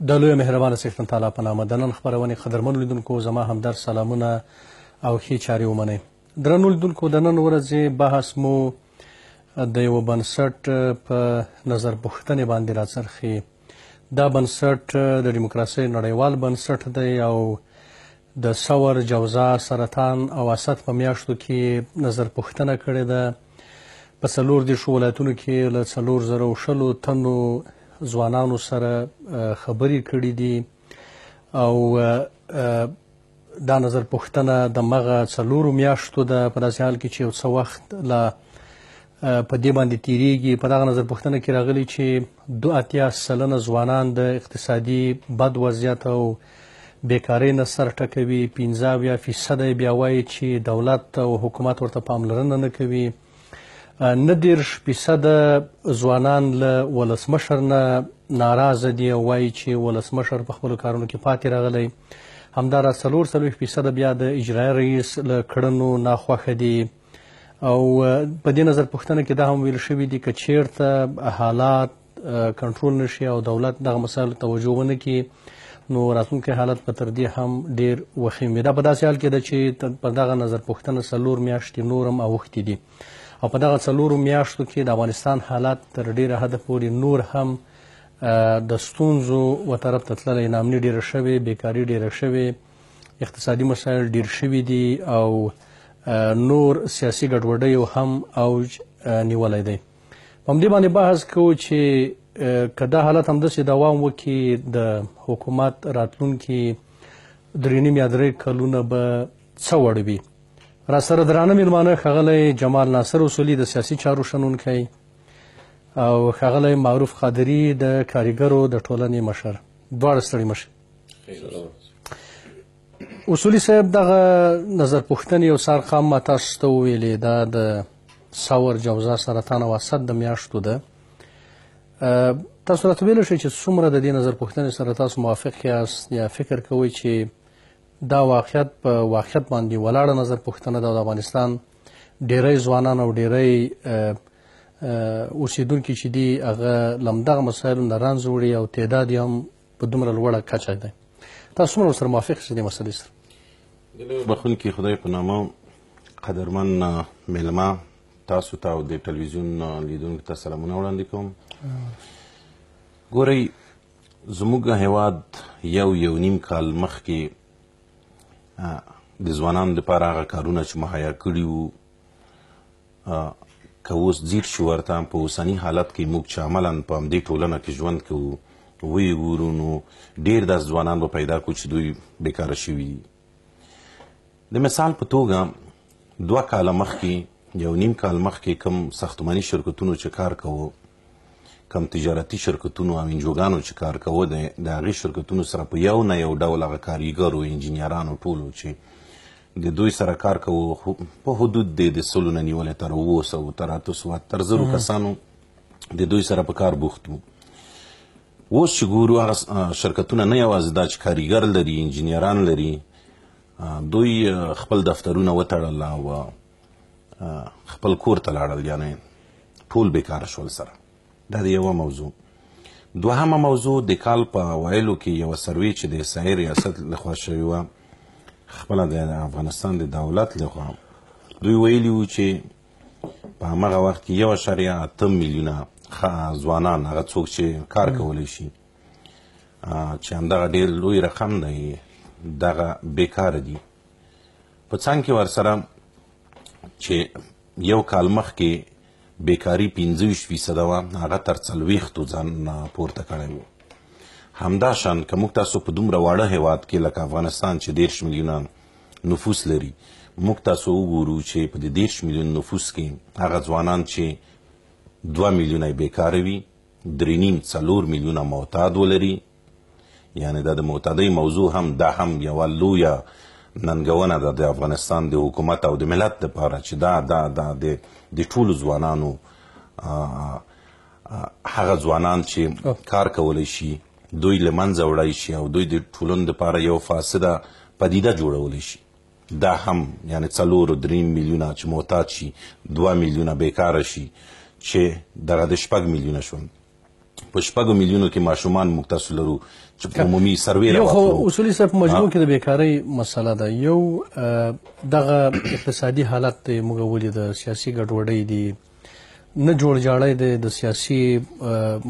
د لوی مهربانه څښتن تعالی په نامه د نن خپرونې قدرمنو لیدونکو زما همدرد سلامونه او ښې چارې ومنئ. درنو لیدونکو د نن ورځې بحث مو د یوه بنسټ په نظر پوښتنې باندې راڅرخي. دا بنسټ د ډیموکراسۍ نړیوال بنسټ دی او د ثور، جوزا، سرطان او اسد په میاشتو کې نظر پوښتنه کړې ده. په 40 ولایتونو کې له 4,000 تنو ځوانانو سره خبرې کړي دي او دا نظر پوښتنه د مغه 4 میاشتو ده. په داسې حال کې چې یو څه وخت لا په دې باندې تیریږي. په دغه نظر پوښتنه کې راغلي چې 82% ځوانان د اقتصادي بد وضعیت او بیکارۍ نه سر ټکوي. 15% بیا وایي چې دولت او حکومت ورته پاملرنه نه کوي. 90% ځوانان له ولسمشر نه ناراضه دي او وایي چې ولسمشر په خپلو کارونو کې پاتې راغلی. همداراز 40% بیا د اجرایه رئیس له کړنو ناخوښه دي. او په دې نظر پوښتنه کې دا هم ویل شوي دي که چیرته حالات کنټرول نشي او دولت دغه مسایلو توجه ونه کړي نو راتلونکی حالت به تر دې هم ډېر وخیم وي. دا په داسې حال کې ده چې په دغه نظر پوښتنه 4 میاشتې نور هم اوښتې دي او په دغه 4 میاشتو کې د افغانستان حالات تر ډېره حده پورې نور هم د ستونزو و طرف ته تللی. ناامني ډېره شوې، بیکاري ډېره شوې، اقتصادي مسایل ډېر شوي دي او نور سیاسي ګډوډیو هم اوج نیولی دی. په همدې باندې بحث کوو چې که دا حالت همداسې دوام وکړي د حکومت راتلونکي 3.5 یا 3 کلونه به څه وړ وي. راسره درانه میلمانه ښاغلی جمال ناصر اصولي د سیاسي چارو شنونکی او ښاغلی معروف قادري د کارګرو د ټولنې مشر. دواړه ستړي مشر. اصولي صاحب دغه نظر پوښتنې یو څه ارقام ما تاسو ته وویلې. دا د ثور، جوزا، سرطان او اسد د میاشتو ده. تاسو راته ویلی شئ چې څومره د دې نظر پوښتنې سره تاسو موافق یاست یا فکر کوئ چې دا واقعیت په واقعیت باندې ولاړه نظر پوښتنه ده او د افغانستان ډیری ځوانان او ډیری اوسیدونکي چې دي هغه له همدغه مسایلو نه رنځ وړي او تعداد یې هم په دومره لوړه کچه دی. تاسو څومره ورسره موافق یاست دې مسلې سره؟ د لوی بخښونکي خدای په نامه قدرمن میلمه تاسو ته او د ټلویزیون لیدونکو ته سلامونه وړاندې کوم. ګورئ زموږ هیواد یو نیم کال مخکې د ځوانانو لپاره هغه کارونه چې مهیا کړي وو که اوس ځیر شو ورته په اوسني حالت کې موږ چې عملا په همدې ټولنه کې ژوند کوو ویې ګورو نو ډېر داسې ځوانان به پیدا کړو چې دوی بیکاره شوي دي. د مثال په توګه 2 کاله مخکې 1.5 کال مخکې کوم ساختماني شرکتونو چې کار کوو، کم تجارتي شرکتونو او انجوګانو چې کار کوو، د هغې شرکتونو سره په یو نه یو ډول هغه کارګرو، انجینیرانو ټولو چې د دوی سره کار کوو په حدود د 100 نه نیولې تر 900 تر 800 تر 1000 کسانو د دوی سره په کار بوخت وو. اوس چې ګورو هغه شرکتونه نه یوازې دا چې کارګر لري، انجینیران لري، دوی خپل دفترونه وتړل او خپل کور ته لاړل، یعنې ټول بیکاره شول سره. دا د یوه موضوع. دوهمه موضوع د کال په اوایلو کې یوه سروې چې د احصایې ریاست لخوا شوې وه، خپله د افغانستان د دولت لخوا دوی ویلي وو چې په همغه وخت کې 1.8 میلیونه ځوانان هغه څوک چې کار کولی شي چې همدغه ډېر لوی رقم دی دغه بیکاره دي. په څنګ کې ورسره چې یو کال مخکې بیکاري 25% وه، هغه تر 40 ځان پورته کړی و. همداشان که موږ تاسو په دومره واړه هیواد کې لکه افغانستان چې 10 میلیونه نفوس لري، موږ تاسو وګورو چې په دې 10 میلیون نفوس کې هغه ځوانان چې 2 میلیونه بیکاره وي، 3.5-4 میلیونه معتاد ولري. یعنې دا د معتادۍ موضوع هم دا هم یوه لویه ننګونه ده د افغانستان د حکومت او د ملت دپاره چې دا د ټولو ځوانانو هغه ځوانان چې کار کولی شي دوی له منځه وړی شي او دوی د ټولنې دپاره یو فاسده پدیده جوړولی شي. دا هم یعنې 4-3 میلیونه چې معتاد شي، 2 میلیونه بیکاره شي چې دغه د 6 میلیونه شول. په 6 میلیونو کې ماشومان موږ تاسو لرو چې په عمومي سروې یو خو راوړو. اصولي صاحب په مجموع کې د بیکارۍ مسله ده. یو دغه اقتصادي حالت دی، موږ ولې د سیاسي ګډوډۍ دی، نه جوړ جاړی دی د سیاسي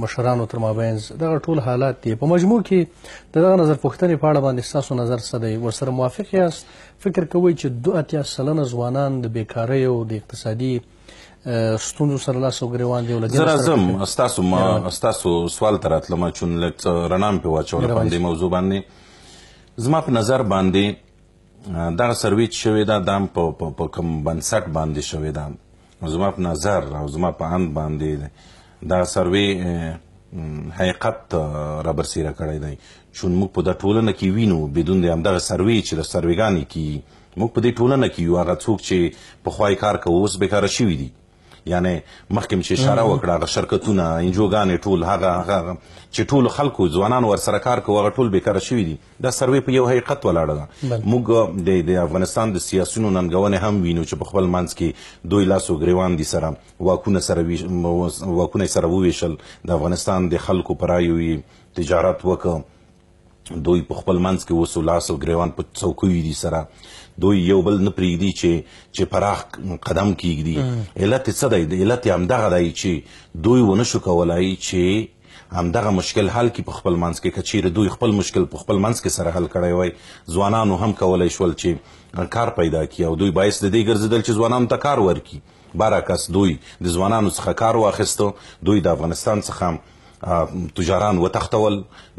مشرانو تر مابینځ، دغه ټول حالات دي. په مجموع کې د دغه نظر پوښتنې په اړه باندې ستاسو نظر څه دی؟ ورسره موافق یاست؟ فکر کوئ چې 82% ځوانان د بیکارۍ او د اقتصادي ستونزو سره لاس او ګریوان دي؟ زه راځم ستاسو سوال ته راتلم چې لږ رڼا مې پرې واچوله په همدې موضوع باندې. زما په نظر باندې دغه سروې چې شوې ده دا هم په کوم بنسټ باندې شوې ده. زما په نظر او زما په اند باندې دا سروې حقیقت را برسېره کړی دی چې موږ په دغه ټولنه کې وینو بدون د همدغه سروې چې د سروېګانې کې موږ په دې ټولنه کې یو هغه څوک چې پخوا یې کار کوه اوس بېکاره شوي دي. یعنی مخکې چې اشاره وکړه هغه شرکتونه انجوګانې ټول هغه چې ټولو خلکو ځوانانو ورسره کار کوي هغه ټول بیکاره شوي دي. دا سروې په یو حقیقت ولاړه ده. موږ د افغانستان د سیاسیونو ننګونې هم وینو چې په خپل منځ کې دوی لاس و ګریوان دي سره واکونه سره وویشل، د افغانستان د خلکو په رایو تجارت وکړه، دوی په خپل منځ کې اوس لاس و ګریوان په څوکیو دي سره، دوی یو بل نه پرېږدي چې پراخ قدم کېږدي. علت یې څه دی؟ علت یې همدغه دی چې دوی ونه شو کولی چې همدغه مشکل حل کړي په خپل منځ کې. که چیرې دوی خپل مشکل په خپل منځ کې سره حل کړی وای، ځوانانو هم کولی شول چې کار پیدا کړي او دوی باعث د دې ګرځېدل چې ځوانانو ته کار ورکړي. برعکس دوی د ځوانانو څخه کار واخیسته، دوی د افغانستان څخه تجاران وتښتول،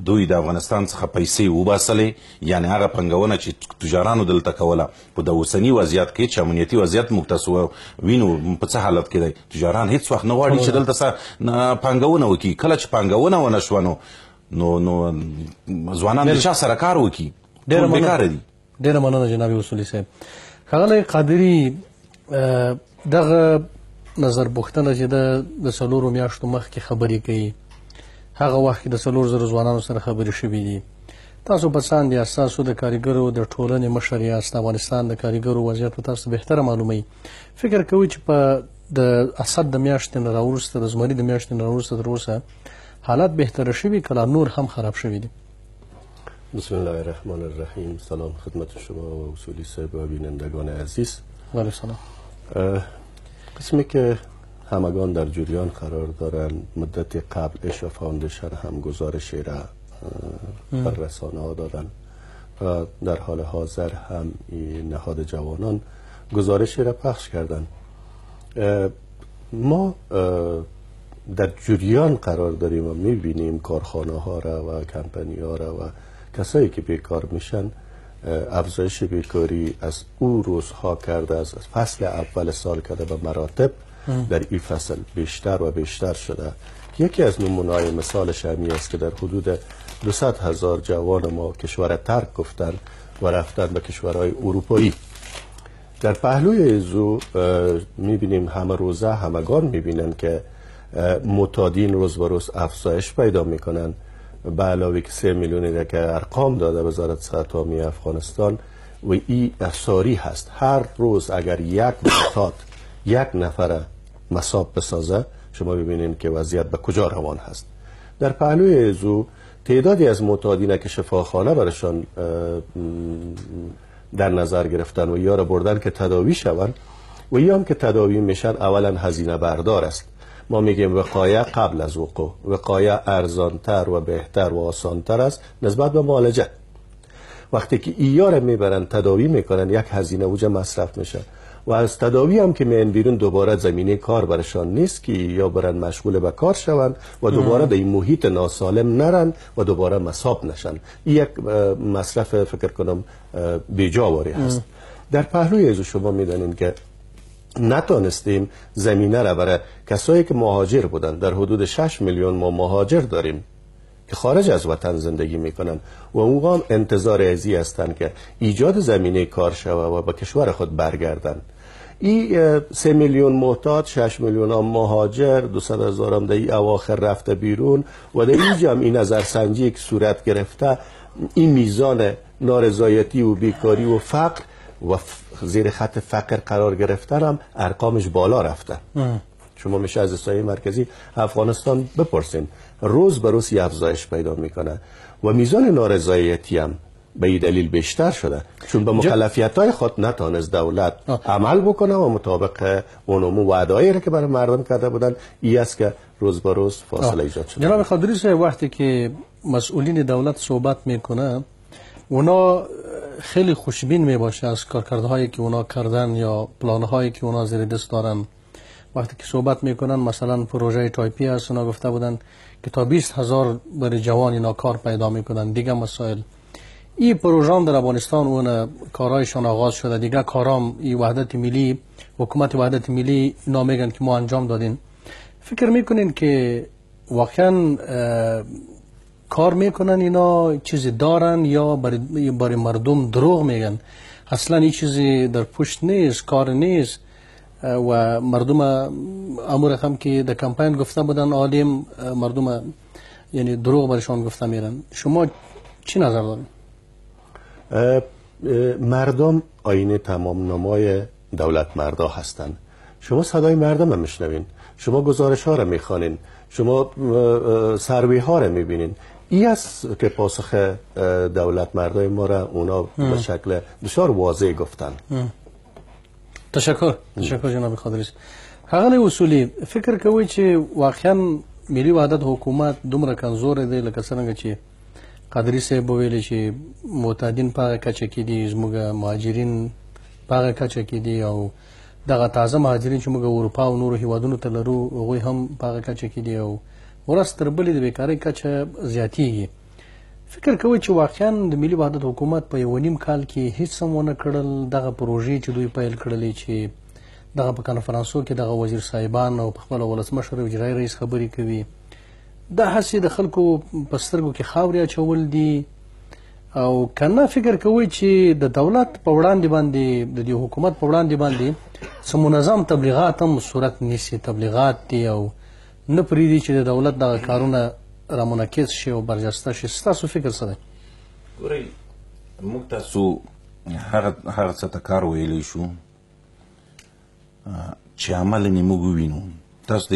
دوی د افغانستان څخه پیسې وباسلې. یعنی هغه پانګونه چې تجارانو دلته کوله په د اوسني وضعیت کې چې امنیتي وضعیت موږ تاسو وینو په څه حالت کې دی، تجاران هیڅ وخت نه غواړي چې دلته پانګونه وکړي. کله چې پانګونه ونه شوه نو ځوانان د چا سره کار وکړي؟ ټول بیکاره دي. ډېره مننه جناب اصولي صاحب. ښاغلی قادري، دغه نظر پوښتنه چې د 4 میاشتو مخکې خبرې کوي، هغه وخت کې د 4,000 ځوانانو سره خبرې شوي دي. تاسو په څه اند یاست؟ تاسو د کارګرو د ټولنې مشر یاست، د افغانستان د کارګرو وضعیت په تاسو بهتره معلوموي. فکر کوئ چې په د اسد د میاشتې نه راوروسته، د زمري د میاشتې نه راوروسته تر اوسه حالات بهتره شوي که لا نور هم خراب شوي دي؟ بسم الله الرحمن الرحیم. سلام خدمت شما و اصولی صاحب و بینندگان عزیز. علیه السلام. قسمی که همگان در جریان قرار دارند، مدت قبل اشا فاوندیشن هم گزارشی را بر رسانه ها دادن و در حال حاضر هم نهاد جوانان گزارشی را پخش کردن. ما در جریان قرار داریم و میبینیم کارخانه ها را و کمپنی ها را و کسایی که بیکار میشن افزایش بیکاری از او روزها کرده، از فصل اول سال کرده به مراتب در این فصل بیشتر و بیشتر شده. یکی از نمونه‌های مثالش همی است که در حدود 200,000 جوان ما کشور ترک گفتن و رفتن به کشورهای اروپایی. در پهلوی ازو میبینیم همه روزه همگان میبینن که معتادین روز به روز افزایش پیدا میکنن. به علاوه که 3 میلیونی که ارقام داده وزارت صحت عامه افغانستان و این افساری هست. هر روز اگر یک معتاد یک نفر مصاب بسازه، شما ببینید که وضعیت به کجا روان هست. در پهلوی ازو تعدادی از معتادین که شفاخانه برشان در نظر گرفتن و یا را بردن که تداوی شوند و یا هم که تداوی میشن اولا هزینه بردار است. ما میگیم وقایه قبل از وقوع. وقایه ارزانتر و بهتر و آسانتر است نسبت به معالجه. وقتی که اینا را میبرن تداوی میکنن یک هزینه اوجه مصرف میشه و از تداوی هم که میان بیرون دوباره زمینه کار برشان نیست که یا برن مشغول به کار شوند و دوباره به این محیط ناسالم نرن و دوباره مصاب نشن. این یک مصرف فکر کنم بیجاواری هست. در پهلوی از شما میدانین که نتانستیم زمینه را برای کسایی که مهاجر بودن، در حدود 6 میلیون ما مهاجر داریم که خارج از وطن زندگی میکنن و اونا هم انتظار ازی هستند که ایجاد زمینه کار شود و به کشور خود برگردن. این 3 میلیون معتاد، 6 میلیون هم مهاجر، 200,000 هم در اواخر رفته بیرون و در اینجا هم این نظرسنجی که صورت گرفته، این میزان نارضایتی و بیکاری و فقر و زیر خط فقر قرار گرفتن هم ارقامش بالا رفته. شما میشه از اسرائیل مرکزی افغانستان بپرسین، روز به روز افزایش پیدا میکنه و میزان نارضایتی هم به این دلیل بیشتر شده، چون به مکلفیت‌های خود نتونست دولت عمل بکنه و مطابق اونمو وعده‌ای را که برای مردم کرده بودن ای است که روز به روز فاصله ایجاد شده. جناب خضری صاحب، وقتی که مسئولین دولت صحبت میکنه اونا خیلی خوشبین میباشه از کارکردهایی که اونا کردن یا پلانهایی که اونا زیر دست دارن. وقتی که صحبت میکنن مثلا پروژه تایپی هست، اونا گفته بودن که تا 20,000 برای جوان اینا کار پیدا میکنن. دیگه مسائل این پروژه در افغانستان اون کارهایشان آغاز شده، دیگه کارام این وحدت ملی، حکومت وحدت ملی اینا میگن که ما انجام دادین. فکر میکنین که واقعا کار میکنن اینا چیزی دارن یا برای مردم دروغ میگن؟ اصلا این چیزی در پشت نیست، کار نیست و مردم امور رقم که در کمپین گفته بودن عالم مردم یعنی دروغ برشان گفته میرن. شما چی نظر دارین؟ مردم آینه تمام نمای دولت مردا هستند. شما صدای مردم هم میشنوین، شما گزارش ها را میخوانین، شما سروی ها را میبینین. این است که پاسخ دولت مردای ما را اونا به شکل بسیار واضح گفتن. تشکر جناب خضری. هغه اصولی فکر کوي چې واقعا ملي وحدت حکومت دومره کمزور دی لکه څنګه چې قادری صاحب ویل چې معتادین په هغه کچه کې دي، زموږ مهاجرین په هغه کچه کې دي او دغه تازه مهاجرین چې موږ اروپا او نورو هیوادونو ته لرو هغوی هم په هغه کچه کې دي او ورځ تر بلې د بیکارۍ کچه زیاتیږي. فکر کوي چې واقعا د ملي وحدت حکومت په 1.5 کال کې هیڅ هم ونه کړل. دغه پروژې چې دوی پیل کړلې چې دغه په کنفرانسو کې دغه وزیر صاحبان او په خپل ولسمشر او اجرایي رئیس خبرې کوي، دا هسې د خلکو په سترګو کې خاورې اچول دي او کنه فکر کوي چې د دولت په وړاندې باندې د دې حکومت په وړاندې باندې څه منظم تبلیغات هم صورت نیسي. تبلیغات دي او نه پریدي چې د دولت دغه کارونه را منعکس شي او برجسته شي. ستاسو فکر څه دی؟ ګورئ، موږ تاسو هغه څه ته کار ویلی شو چې عمل یې موږ ووینو. تاسو د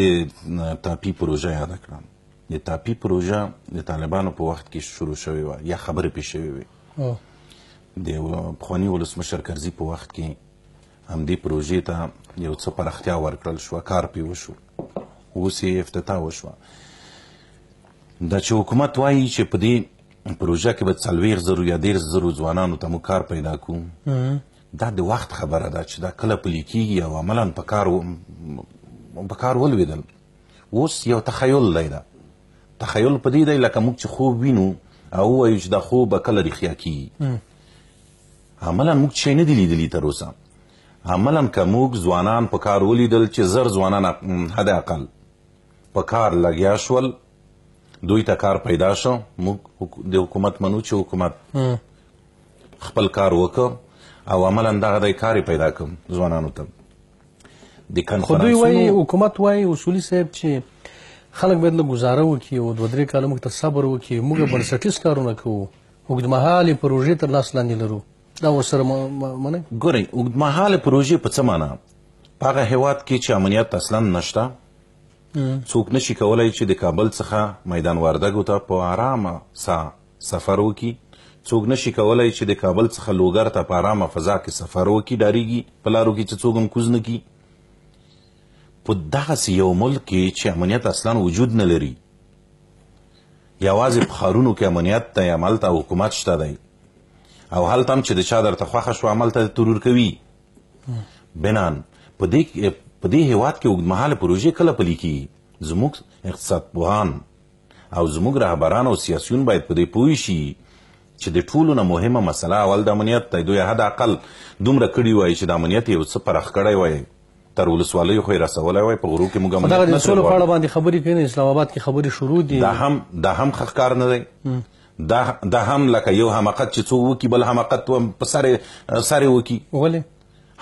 تاپي پروژه یاده کړه. د تاپي پروژه د طالبانو په وخت کې شروع شوې وه یا خبرې پرې شوې وې. د پخواني ولسمشر کرزي په وخت کې همدې پروژې ته یو څه پراختیا ورکړل شوه، کار پرې وشو، اوس یې افتتاح وشوه. دا چې حکومت وایي چې په دې پروژه کې به 40,000 یا 10,000 ځوانانو ته موږ کار پیدا کوو، دا د وخت خبره ده چې دا کله پلي کېږي او عملا په کار ولوېدل. اوس یو تخیل دی. دا تخیل په دې دی لکه موږ چې خوب وینو او ووایو چې دا خوب به کله رښتیا کېږي. عملا موږ شی نه دي لیدلي تر اوسه. عملا که موږ ځوانان په کار ولیدل چې 1000 ځوانان حد اقل په کار لګیا شول، دوی ته کار پیدا شو، موږ د حکومت منو چې حکومت خپل کار وکړ او عملا دغه دی کار پیدا کړم ځوانانو ته. د خو دوی وایي، حکومت وایي اصولي صاحب چې خلک باید لږ ګزاره وکړي او 2-3 کاله موږ ته صبر وکړي، موږ بنسټیز کارونه کوو، اوږدمهالې پروژې تر لاس لاندې لرو. دا ورسره منئ؟ ګورئ، اوږدمهاله پروژې په څه معنا؟ په هغه هېواد کې چې امنیت اصلا نشته، څوک نشي کولی چې د کابل څخه میدان وردګو ته په ارامه سفر وکړي، څوک نشي کولی چې د کابل څخه لوګر ته په ارامه فضا کې سفر وکړي، ډارېږي په لارو کې چې څوک هم کوز نه کړي. په دغسې یو ملک کې چې امنیت اصلا وجود نه لري، یوازې په ښارونو کې امنیت دی، هملته حکومت شته دی او هلته هم چې د چا درته خوښه شوه هملته ترور کوي. بنان په دې هېواد کې اوږدمهاله پروژې کله پلي کېږي؟ زموږ اقتصاد پوهان او زموږ رهبران او سیاسیون باید په دې پوه شي چې د ټولو نه مهمه مسله اول د امنیت دی. دوی حد اقل دومره کړي وایي چې د امنیت یو څه پراخ کړی وایي، تر ولسوالیو خو یې رسولی وای. په غرو کې موږ امنیت دغه د سولو په اړه باندې خبرې کوي، اسلام آباد کې خبرې شروع دي. دا هم ښه ښکار نه دی. دا هم لکه یو حماقت چې څوک وکړي بل حماقت په سر وکړي. ولې؟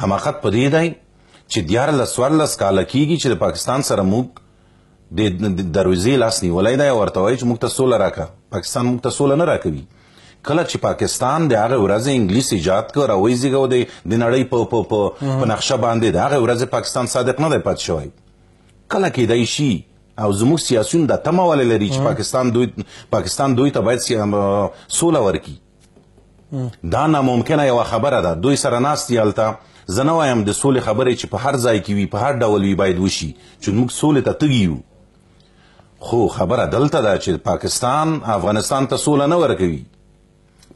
حماقت په دې دی چې 14 کاله کېږي چې د پاکستان سره موږ د دروازې لاس نیولی دی او ورته وایي چې موږ ته سوله راکړه. پاکستان موږ ته سوله نه راکوي. کله چې پاکستان د هغه ورځې انګلیس ایجاد کړ او ویزیږه د نړۍ په نقشه باندې د هغه ورځې پاکستان صادق نه دی پاتې شوی. کله کېدای شي او زموږ سیاسیون د تمه ولې لري چې پاکستان دوی ته باید سوله ورکړي. دا ناممکنه یوه خبره ده. دوی سره ناست دي هلته. زه نه وایم د سولې خبرې چې په هر ځای کې وي په هر ډول وي باید وشي چې موږ سولې ته تږي یو. خو خبره دلته ده چې پاکستان افغانستان ته سوله نه ورکوي.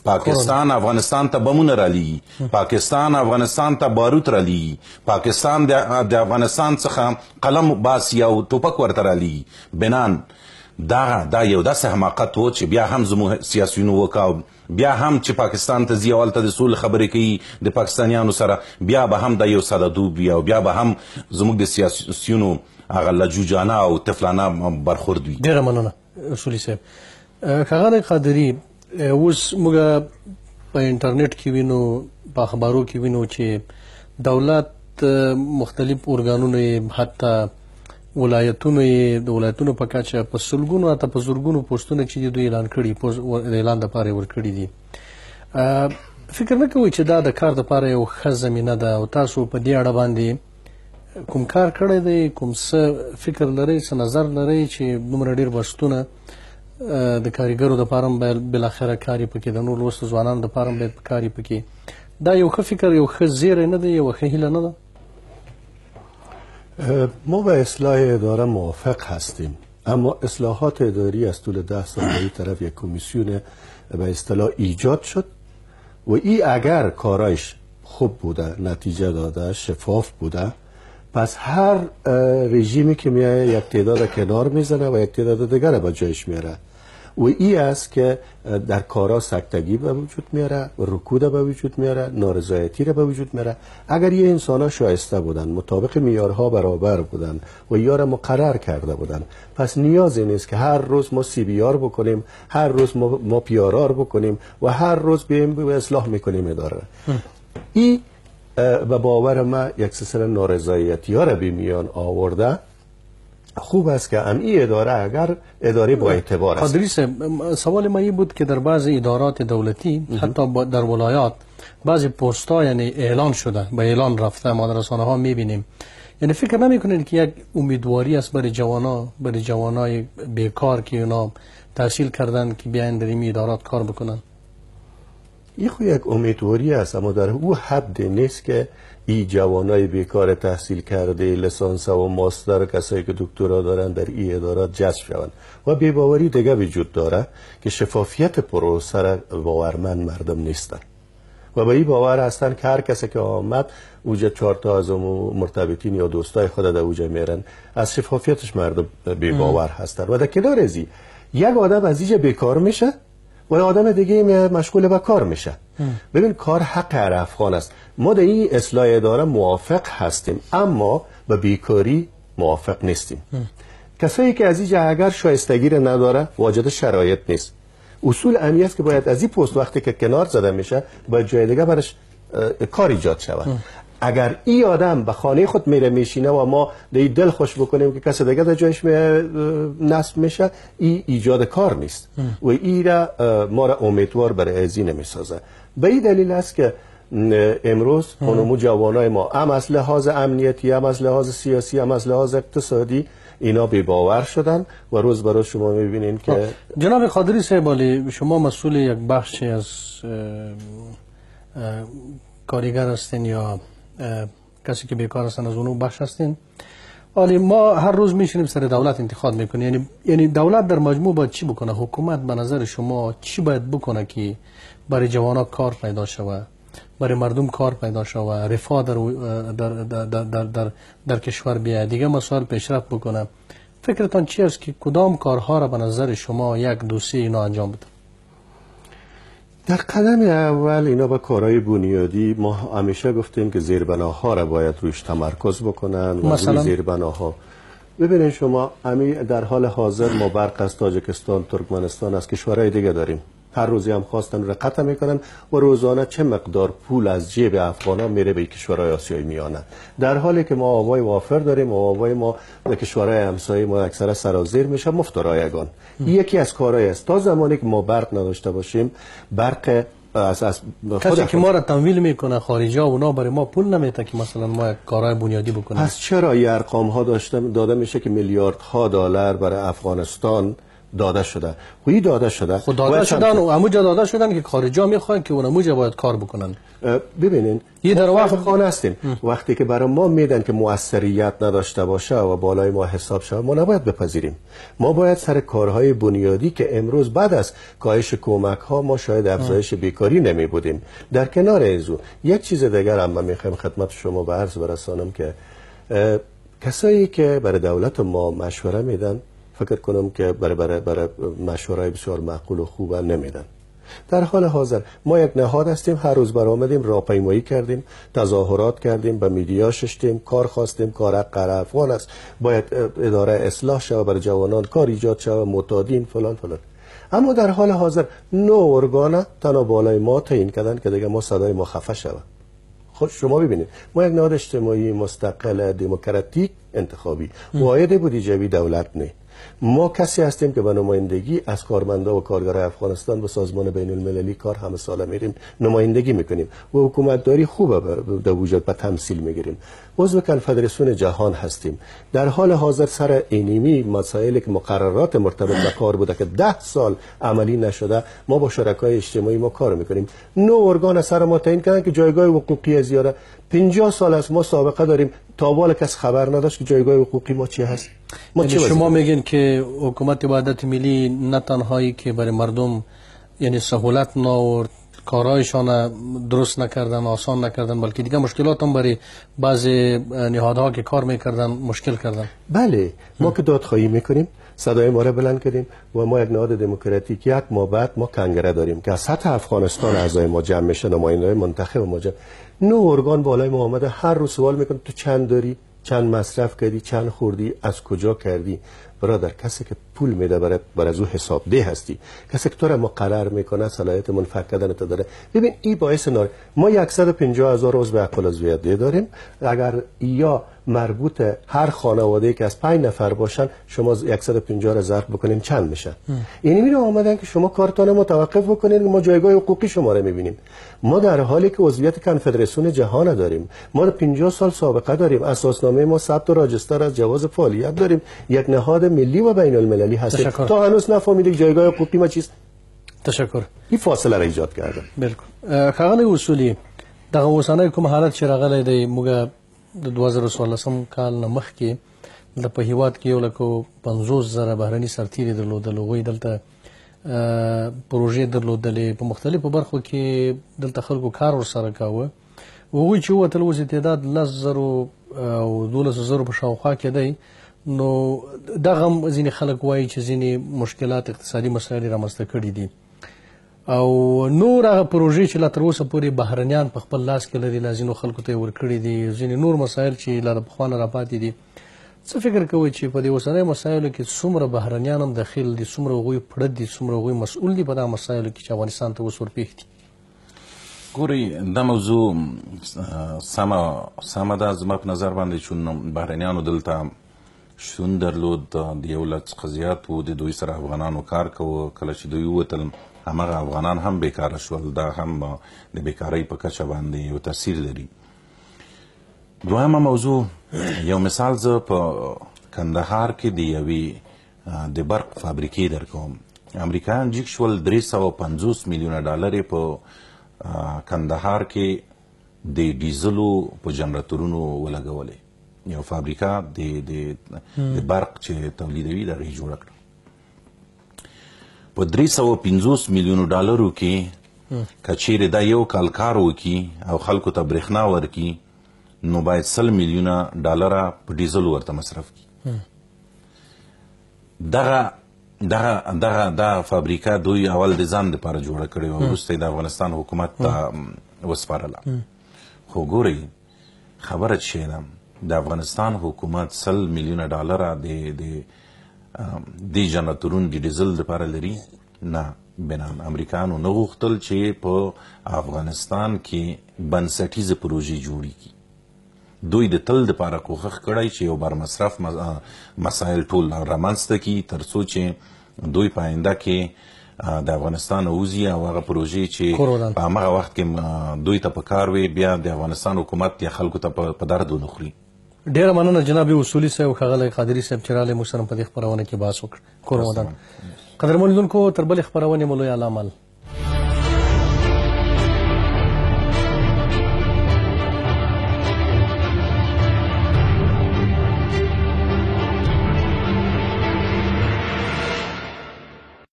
پاکستان افغانستان ته بمونه رالیږي. پاکستان افغانستان ته باروت رالیږي. پاکستان د افغانستان څخه قلم باسي او ټوپک ورته رالیږي. بنان دا یو داسې حماقت و چې بیا هم زموږ سیاسیونو وکاو، بیا هم چې پاکستان ته ځي او هلته د سولې خبرې کوي د پاکستانیانو سره، بیا به هم دا یو ساده دوب وي او بیا به هم زموږ د سیاسیونو هغه لجوجانه او طفلانه برخورد وي. ډېره مننه اصولي صاحب. ښاغلی قادري، اوس موږ په انټرنیټ کې وینو، په اخبارو کې وینو چې دولت مختلف ارګانونو حتی ولایتونو د ولایتونو په کچه په سلګونو حتی په زرګونو پوسټونه چې دوی اعلان کړي د اعلان دپاره یې ورکړي دي. فکر نه کوئ چې دا د کار دپاره یو ښه زمینه ده او تاسو په دې اړه باندې کوم کار کړی دی، کوم څه فکر لرئ، څه نظر لرئ چې دومره ډېر بستونه د کاریګرو دپاره هم باید بالاخره کار یې پکې، د نور لوستو ځوانانو دپاره هم باید کار یې پکې، دا یو ښه فکر، یو ښه زیری نه دی، یوه ښه هیله نه ده؟ ما به اصلاح اداره موافق هستیم، اما اصلاحات اداری از طول 10 سال به این طرف یک کمیسیون به اصطلاح ایجاد شد و این اگر کارایش خوب بوده، نتیجه داده، شفاف بوده، پس هر رژیمی که میایه یک تعداد کنار میزنه و یک تعداد دیگر به جایش میاره و این است که در کارا سکتگی به وجود میاره، رکود به وجود میاره، نارضایتی را به وجود میاره. اگر یه انسان ها شایسته بودن، مطابق معیارها برابر بودن و یا مقرر کرده بودن، پس نیازی نیست که هر روز ما CBR بکنیم، هر روز ما PRR بکنیم و هر روز بیم اصلاح میکنیم اداره. این به باور ما یک سلسله نارضایتی ها را به میان آورده. خوب است که این اداره اگر اداره با اعتبار است. قادری صاحب، سوال ما این بود که در بعضی ادارات دولتی حتی در ولایات بعضی پست‌ها یعنی اعلان شده، به اعلان رفته، ما در رسانه ها میبینیم. یعنی فکر نمیکنید که یک امیدواری است برای جوانای بیکار که اونا تحصیل کردن که بیاین در این ادارات کار بکنن؟ این خو یک امیدواری است، اما در او حد نیست که این جوانای بیکار تحصیل کرده، لیسانس و ماستر، کسایی که دکترا دارن در این ادارات جذب شوند. و بی‌باوری دیگه وجود داره که شفافیت پروسه را باورمند مردم نیستن و به این باور هستن که هر کسی که آمد اوجه 4 تا از مرتبطین یا دوستای خود در اوجه میرن، از شفافیتش مردم بی‌باور هستن. و در کنار ازی یک آدم از اینجا بیکار میشه و آدم دیگه مشغول به کار میشه. ببین، کار حق هر افغان است. ما در این اصلاح اداره موافق هستیم، اما به بیکاری موافق نیستیم. کسایی که از اینجا اگر شایستگی را نداره، واجد شرایط نیست. اصول امنی است که باید از این پست وقتی که کنار زده میشه باید جای دیگه برش کار ایجاد شود. اگر این آدم به خانه خود میره میشینه و ما دل خوش بکنیم که کسی دیگه در جایش نصب میشه، این ایجاد کار نیست و این را ما را امیدوار برای ازی نمیسازه. به این دلیل است که امروز خانم جوانای ما هم از لحاظ امنیتی، هم از لحاظ سیاسی، هم از لحاظ اقتصادی اینا بی باور شدن و روز به روز شما میبینین که جناب قادری صاحب، شما مسئول یک بخشی از کارگر هستین یا کسی که بیکار هستن از اونو بخش هستین. ولی ما هر روز میشینیم سر دولت انتخاب میکنیم. یعنی دولت در مجموع باید چی بکنه؟ حکومت به نظر شما چی باید بکنه که برای جوانا کار پیدا شود، برای مردم کار پیدا شود، رفاه در کشور بیاید، دیگه مسائل پیشرفت بکنه؟ فکرتان چی است که کدام کارها را به نظر شما یک دوسیه اینا انجام بده؟ در قدم اول اینا با کارهای بنیادی ما همیشه گفتیم که زیربناها را باید روش تمرکز بکنن و روی زیربناها. ببینید شما در حال حاضر ما برق از تاجیکستان، ترکمنستان، از کشورهای دیگه داریم. هر روزی هم خواستن رو قطع میکنن و روزانه چه مقدار پول از جیب افغانا میره به کشورهای آسیای میانه، در حالی که ما آوای وافر داریم و آوای ما در کشورهای همسایه ما اکثر سرازیر میشه مفت و رایگان. یکی از کارهای است. تا زمانی که ما برق نداشته باشیم، برق از کسی که ما را تمویل میکنه خارجی ها اونا برای ما پول نمیده که مثلا ما کارهای بنیادی بکنیم. پس چرا یه ارقام ها داده میشه که میلیاردها دلار برای افغانستان داده شده؟ خویی داده شده. خود داده شدن و اموجا داده شدن که خارجی ها میخوان که اون اموجا باید کار بکنن. ببینین یه در واقع خانه هستیم وقتی که برای ما میدن که موثریت نداشته باشه و بالای ما حساب شود ما نباید بپذیریم. ما باید سر کارهای بنیادی که امروز بعد از کاهش کمک ها ما شاید افزایش بیکاری نمی بودیم. در کنار ازو یک چیز دیگر هم من میخوام خدمت شما به عرض برسانم که کسایی که برای دولت ما مشوره میدن فکر کنم که برای مشورای بسیار معقول و خوب نمیدن. در حال حاضر ما یک نهاد هستیم، هر روز برآمدیم راهپیمایی کردیم، تظاهرات کردیم، به میدیا ششتیم، کار خواستیم، کار حق افغان است، باید اداره اصلاح شود، برای جوانان کار ایجاد شود، معتادین فلان فلان. اما در حال حاضر نو ارگانا تنها بالای ما تعیین کردن که دیگه ما صدای ما خفه شود. خود شما ببینید ما یک نهاد اجتماعی مستقل دموکراتیک انتخابی واحد بودجه‌ای دولت نه. ما کسی هستیم که به نمایندگی از کارمندا و کارگرای افغانستان به سازمان بین المللی کار همه ساله میریم نمایندگی میکنیم و حکومتداری خوبه در وجود به تمثیل میگیریم. عضو کنفدراسیون جهان هستیم. در حال حاضر سر اینیمی مسائلی که مقررات مرتبط به کار بوده که 10 سال عملی نشده ما با شرکای اجتماعی ما کار میکنیم. نو ارگان سر ما تعیین کردن که جایگاه حقوقی زیاده. 50 سال از ما سابقه داریم تا بالا کس خبر نداشت که جایگاه حقوقی ما چی هست. یعنی شما میگین که حکومت وحدت ملی نه تنهایی که برای مردم یعنی سهولت نآورد، کارهایشان درست نکردن، آسان نکردن، بلکه دیگه مشکلات هم برای بعضی نهادها که کار میکردن مشکل کردن. بله ما که دادخواهی میکنیم صدای ما را بلند کردیم و ما یک نهاد دموکراتیک یک ماه بعد ما کنگره داریم که از سطح افغانستان اعضای ما جمع میشه، نماینده‌های منتخب ما جمع. نو ارگان بالای ما آمده هر روز سوال میکنه تو چند داری، چند مصرف کردی، چند خوردی، از کجا کردی. برادر کسی که پول میده برای از او حساب ده هستی، کسی که تو را مقرر میکنه صلاحیت منفک کردن تو داره. ببین این باعث ما 150,000 عضو اقل عضویت داریم. اگر یا مربوط هر خانواده که از 5 نفر باشن شما 150 را ضرب بکنین چند میشه؟ یعنی میره آمدن که شما کارتان متوقف بکنین، ما جایگاه حقوقی شما را میبینیم. ما در حالی که عضویت کنفدراسیون جهان داریم، ما 50 سال سابقه داریم، اساسنامه ما ثبت و راجستر از جواز فعالیت داریم، یک نهاد ملی و بین المللی هستیم. تا هنوز نفهمیدید جایگاه حقوقی ما چیست. تشکر. این فاصله را ایجاد کرده. بالکل. خغلی اصولی دغه اوسنۍ کوم حالت چې راغلی دی موږ د 2014 کال نه مخکې د په هیواد کې 150,000 بهرني سرتیري درلودل، هغوی دلته پروژې درلودلې، په مختلفو برخو کې دلته خلکو کار ورسره کاوه. هغوی چې ووتل اوس تعداد 10,000 او 12,000 په شاوخوا کې دی. نو دغه هم ځینې خلک وایي چې ځینې مشکلات اقتصادي مسایل یې رامنځته کړي دي او نور هغه پروژې چې لا تر اوسه پورې بهرنیان په خپل لاس کې لري لا ځینو خلکو ته یې ورکړي دي، ځینې نور مسایل چې لا د پخوا نه راپاتې دي. څه فکر کوئ چې په دې اوسنیو مسایلو کې څومره بهرنیان هم دخیل دي، څومره هغوی پړه دي، څومره هغوی مسؤل دي په دغه مسایلو کې چې افغانستان ته اوس ورپېښ دي؟ ګورئ دا موضوع سمه ده زما په نظر باندې چون بهرنیانو دلته شتون درلود، د 100,000 څخه زیات و، د دوی سره افغانانو کار کوه. کله چې دوی ووتل همغه افغانان هم بیکاره شول، دا هم د بیکارۍ په کچه باندې یو تاثیر لري. دویمه موضوع یو مثال زه په کندهار کې د یوې د برق فابریکې درکوم. امریکایان جګ شول 350 میلیونه ډالر په کندهار کې د ډیزلو په جنراتورونو ولګولې. یو فابریکه د برق چې تولیدوي دغه یې جوړه کړه. په 350 میلیونو ډالرو کې که چیرې دا یو کال کار وکړي او خلکو ته برېښنا ورکړي نو باید 100 میلیونه ډالره په ډیزلو ورته مصرف کړي. دا فابریکه دوی اول د ځان دپاره جوړه کړې وه، وروسته یې د افغانستان حکومت ته وسپارله. خو ګورئ خبره چې شی ده د افغانستان حکومت 100 میلیونه ډالره د جنراتورونو د ډیزل دپاره لري؟ نه، بنان امریکایانو نه غوښتل چې په افغانستان کې بنسټیزه پروژې جوړې کړي. دوی د تل دپاره کوښښ کړی چې یو برمصرف مسایل ټول رامنځته کړي تر څو چې دوی په آینده کې د افغانستان ووځي او هغه پروژې کورودان. چې په همغه وخت کې دوی ته په کار وي بیا د افغانستان حکومت یا خلکو ته په درد ونه خوري. ډیره مننه جناب اصولي صاحب، ښاغلی قادري صاحب چې راغلی موږ سره په دې خپرونه کې بحث وکړ. کورودان. قدرمن لیدونکو تر بلې خپرونې مو لوی علامل.